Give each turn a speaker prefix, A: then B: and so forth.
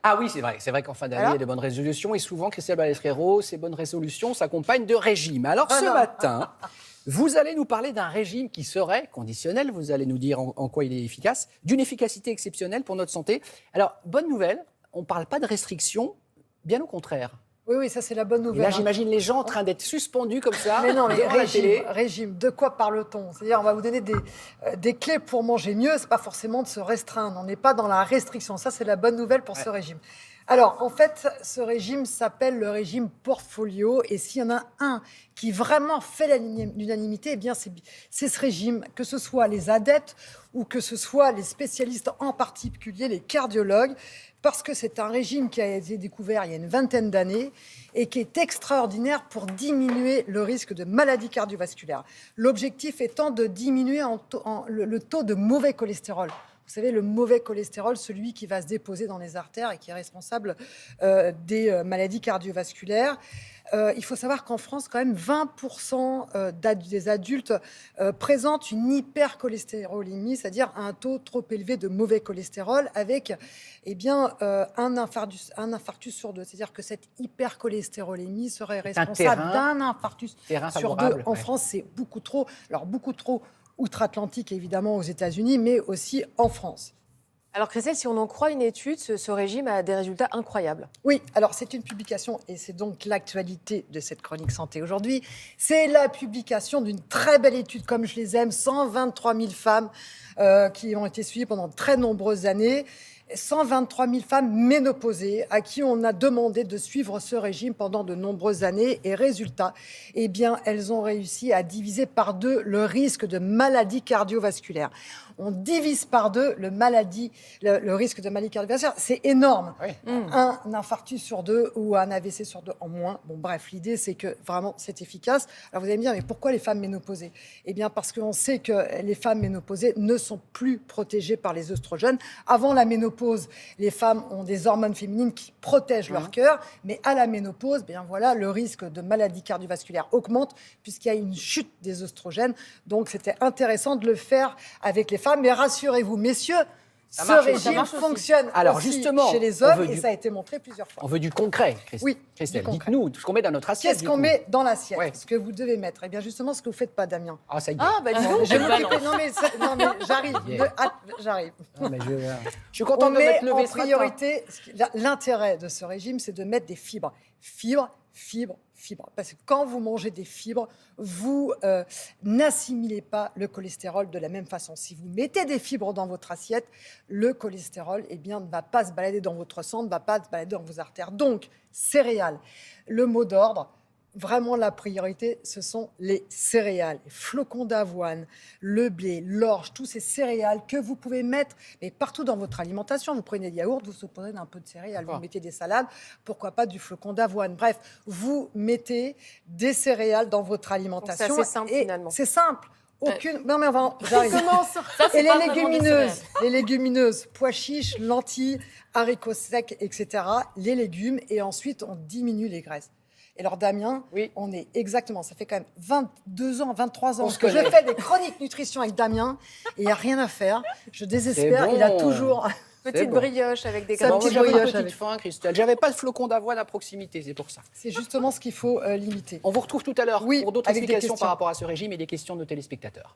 A: Ah oui, c'est vrai qu'en fin d'année, il y a des bonnes résolutions et souvent, Christelle Balesrero, ces bonnes résolutions s'accompagnent de régimes. Alors ce matin, vous allez nous parler d'un régime qui serait conditionnel, vous allez nous dire en quoi il est efficace, d'une efficacité exceptionnelle pour notre santé. Alors, bonne nouvelle, on ne parle pas de restrictions, bien au contraire.
B: Oui, oui, ça c'est la bonne
A: Et
B: nouvelle.
A: là, j'imagine les gens en train d'être suspendus comme ça,
B: Mais non, mais
A: devant la télé.
B: régime, de quoi parle-t-on? C'est-à-dire, on va vous donner des clés pour manger mieux, c'est pas forcément de se restreindre. On n'est pas dans la restriction. Ça, c'est la bonne nouvelle pour ce régime. Alors, en fait, ce régime s'appelle le régime Portfolio. Et s'il y en a un qui vraiment fait l'unanimité, eh bien, c'est ce régime, que ce soit les adeptes ou que ce soit les spécialistes, en particulier les cardiologues, parce que c'est un régime qui a été découvert il y a une vingtaine d'années et qui est extraordinaire pour diminuer le risque de maladies cardiovasculaires. L'objectif étant de diminuer le taux de mauvais cholestérol. Vous savez, le mauvais cholestérol, celui qui va se déposer dans les artères et qui est responsable des maladies cardiovasculaires. Il faut savoir qu'en France, quand même, 20% des adultes présentent une hypercholestérolémie, c'est-à-dire un taux trop élevé de mauvais cholestérol avec un infarctus sur deux. C'est-à-dire que cette hypercholestérolémie serait responsable d'un infarctus sur deux. En France, c'est beaucoup trop. Alors, beaucoup trop outre-Atlantique, évidemment, aux États-Unis, mais aussi en France.
C: Alors Christelle, si on en croit une étude, ce régime a des résultats incroyables.
B: Oui, alors c'est une publication, et c'est donc l'actualité de cette chronique santé aujourd'hui. C'est la publication d'une très belle étude, comme je les aime, 123 000 femmes qui ont été suivies pendant de très nombreuses années. 123 000 femmes ménopausées à qui on a demandé de suivre ce régime pendant de nombreuses années. Et résultat, eh bien, elles ont réussi à diviser par deux le risque de maladies cardiovasculaires. On divise par deux le risque de maladie cardiovasculaire. C'est énorme. Oui. Un infarctus sur deux ou un AVC sur deux en moins. Bon, bref, l'idée, c'est que vraiment, c'est efficace. Alors, vous allez me dire, mais pourquoi les femmes ménopausées? Eh bien, parce qu'on sait que les femmes ménopausées ne sont plus protégées par les œstrogènes. Avant la ménopause, les femmes ont des hormones féminines qui protègent leur cœur. Mais à la ménopause, bien voilà, le risque de maladie cardiovasculaire augmente puisqu'il y a une chute des œstrogènes. Donc, c'était intéressant de le faire avec les femmes. Mais rassurez-vous, messieurs, ce régime fonctionne aussi chez les hommes et ça a été montré plusieurs fois.
A: On veut du concret, Christelle.
B: Oui,
A: Christelle, dites-nous ce qu'on met dans notre assiette.
B: Qu'est-ce qu'on met dans l'assiette? Ce que vous devez mettre. Eh bien, justement, ce que vous ne faites pas, Damien.
A: Ah, ça y est.
C: Ah, bah dis donc.
B: Non, mais j'arrive. J'arrive.
A: Je suis contente de m'être levée
B: en priorité. L'intérêt de ce régime, c'est de mettre des fibres. Fibres. Parce que quand vous mangez des fibres, vous n'assimilez pas le cholestérol de la même façon. Si vous mettez des fibres dans votre assiette, le cholestérol ne va pas se balader dans votre sang, ne va pas se balader dans vos artères. Donc, céréales. Le mot d'ordre, vraiment la priorité, ce sont les céréales. Les flocons d'avoine, le blé, l'orge, tous ces céréales que vous pouvez mettre mais partout dans votre alimentation. Vous prenez des yaourts, vous saupoudrez d'un peu de céréales, vous mettez des salades, pourquoi pas du flocon d'avoine. Bref, vous mettez des céréales dans votre alimentation.
C: Donc c'est assez simple finalement.
B: C'est simple. Non mais j'arrive.
C: Ça,
B: et les légumineuses, pois chiches, lentilles, haricots secs, etc. Les légumes et ensuite on diminue les graisses. Et alors Damien, on est exactement, ça fait quand même 22 ans, 23 ans que je fais des chroniques nutrition avec Damien et il n'y a rien à faire. Je désespère, il a toujours...
C: Petite brioche avec des
A: graines.
B: Petite
A: brioche avec faim, Christelle. J'avais pas de flocon d'avoine à proximité, c'est pour ça.
B: C'est justement ce qu'il faut limiter.
A: On vous retrouve tout à l'heure pour d'autres explications par rapport à ce régime et des questions de nos téléspectateurs.